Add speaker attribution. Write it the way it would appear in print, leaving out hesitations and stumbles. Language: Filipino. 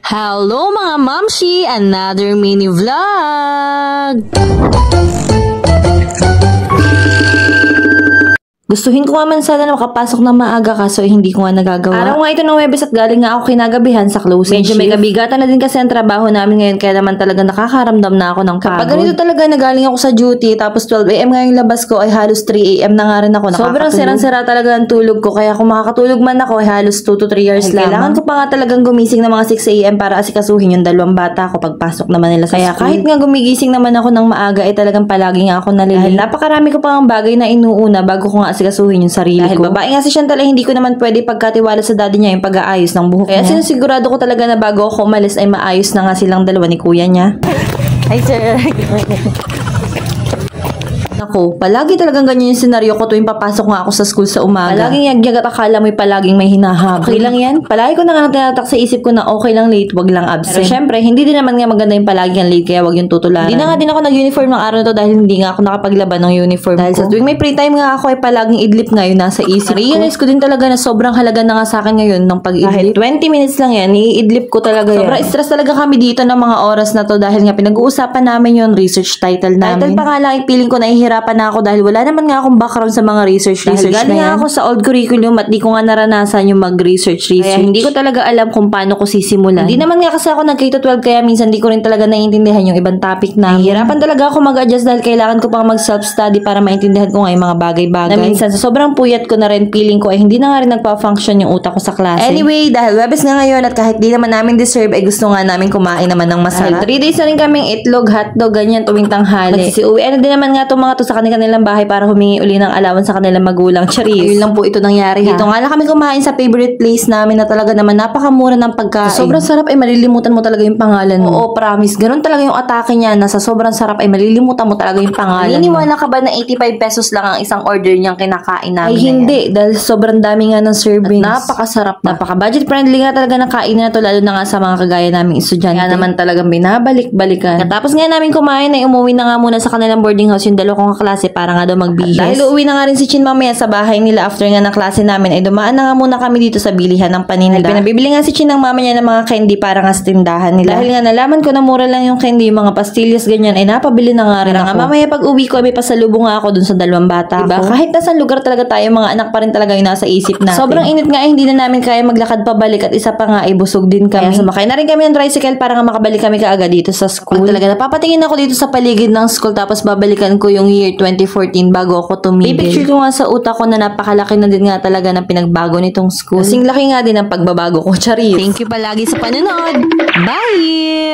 Speaker 1: Hello mga mamshi! Another mini vlog! Gustuhin ko nga man sana na makapasok na maaga kaso hindi ko nga nagagawa. Araw nga ito ng Webes at galing nga ako kinagabihan sa closing shift. Medyo may kabigatan na din kasi ang trabaho namin ngayon kaya naman talaga nakakaramdam na ako ng pagod. Kapag ganito talaga na galing ako sa duty tapos 12 AM nga yung labas ko ay halos 3 AM na nga rin ako nakakatulog. Sobrang sirang-sira talaga ang tulog ko kaya kung makakatulog man ako ay halos 2 to 3 hours lang. Kailangan ko pa nga talagang gumising ng mga 6 AM para asikasuhin yung dalawang bata ko pagpasok naman nila sa school. Kaya kahit nga gumigising naman ako ng maaga ay talagang palagi nga ako nalilito. Dahil napakarami ko pa ang bagay na inuuna bago ko nga asikasuhin yung sarili. Dahil babae nga si Chantal ay hindi ko naman pwede pagkatiwala sa daddy niya yung pag-aayos ng buhok niya. Kaya sinisigurado ko talaga na bago ako umalis ay maayos na nga silang dalawa ni kuya niya. Hi sir! Ako, palagi talagang ganyan yung senaryo ko tuwing papasok nga ako sa school sa umaga. Palaging yagyag at akala mo'y palaging may hinahabol. Okay lang yan. Palagi ko na nga tinatak sa isip ko na okay lang late, wag lang absent. Pero syempre, hindi din naman nga maganda yung palagi ang late kaya wag yung tutularan. Hindi na nga din ako nag-uniform ng araw na to dahil hindi nga ako nakapaglaban ng uniform dahil ko. Sa tuwing may free time nga ako ay palaging idlip nga yun nasa isip ko. Realize ko din talaga na sobrang halaga na nga sa akin ngayon ng pag-idlip. Kahit 20 minutes lang yan, i-idlip ko talaga yan. Sobrang stress talaga kami dito ng mga oras na to dahil nga pinag-uusapan namin yung research title namin. Title pa nga lang, feeling ko nahihirapan na ako dahil wala naman nga akong background sa mga research na yan. Galing nga ako sa old curriculum at di ko nga naranasan yung mag-research. Kaya hindi ko talaga alam kung paano ko sisimulan. Hindi naman nga kasi ako nag-K-12 kaya minsan di ko rin talaga naiintindihan yung ibang topic na. Hirapan talaga ako mag-adjust dahil kailangan ko pang mag-self-study para maintindihan ko nga yung mga bagay-bagay. Na minsan sa sobrang puyat ko na rin feeling ko ay hindi na nga rin nagpa-function yung utak ko sa klase. Anyway, dahil Webes nga ngayon at kahit di naman namin deserve ay gusto nga namin kumain naman ng masarap. Dahil 3 days na rin kaming itlog, hotdog, ganyan tuwing tanghali. Magsisiuwian na din naman nga itong mga to sa kanilang bahay para humingi uli ng allowance sa kanilang magulang. Charis. Ayun lang po ito nangyari ha. Dito nga lang kami kumain sa favorite place namin na talaga naman napakamura ng pagkain. Sa sobrang sarap ay malilimutan mo talaga yung pangalan mo. Oo, promise. Ganun talaga yung atake niya na sa sobrang sarap ay malilimutan mo talaga yung pangalan. Naniniwala ka ba na 85 pesos lang ang isang order niyang kinakain namin? Ay hindi. Dahil sobrang dami nga ng servings. At napakasarap pa. Napaka-budget friendly nga talaga ng kain na to lalo na nga sa mga kagaya naming estudyante. Kaya naman talagang binabalik-balikan. Tapos nga namin kumain ay umuwi na nga muna sa kanilang boarding house yung dalawa kong kaklase para nga daw magbihis. Dahil uuwi na nga rin si Chin mamaya sa bahay nila after nga ng klase namin ay dumaan na nga muna kami dito sa bilihan ng paninda. Pinabibili nga si Chin ng mama niya ng mga candy para nga sa tindahan nila. Dahil nga nalaman ko na mura lang yung candy, yung mga pastillas ganyan ay napabili na nga rin ako. Nga mamaya pag uwi ko ay may pasalubong nga ako dun sa dalawang bata diba? Ko. Kahit nasan lugar talaga tayo, mga anak pa rin talaga yung nasa isip natin. Sobrang init nga ay hindi na namin kaya maglakad pabalik at isa pa nga ay busog din kami. Kaya sumakay na rin kami ng tricycle para nga makabalik kami kaagad dito sa school. At talaga napapatingin ako dito sa paligid ng school tapos babalikan ko yung year 2014 bago ako tumigil. Picture ko nga sa utak ko na napakalaki na din nga talaga ng pinagbago nitong school. Kasing laki nga din ang pagbabago ko. Charis. Thank you palagi sa panonood. Bye!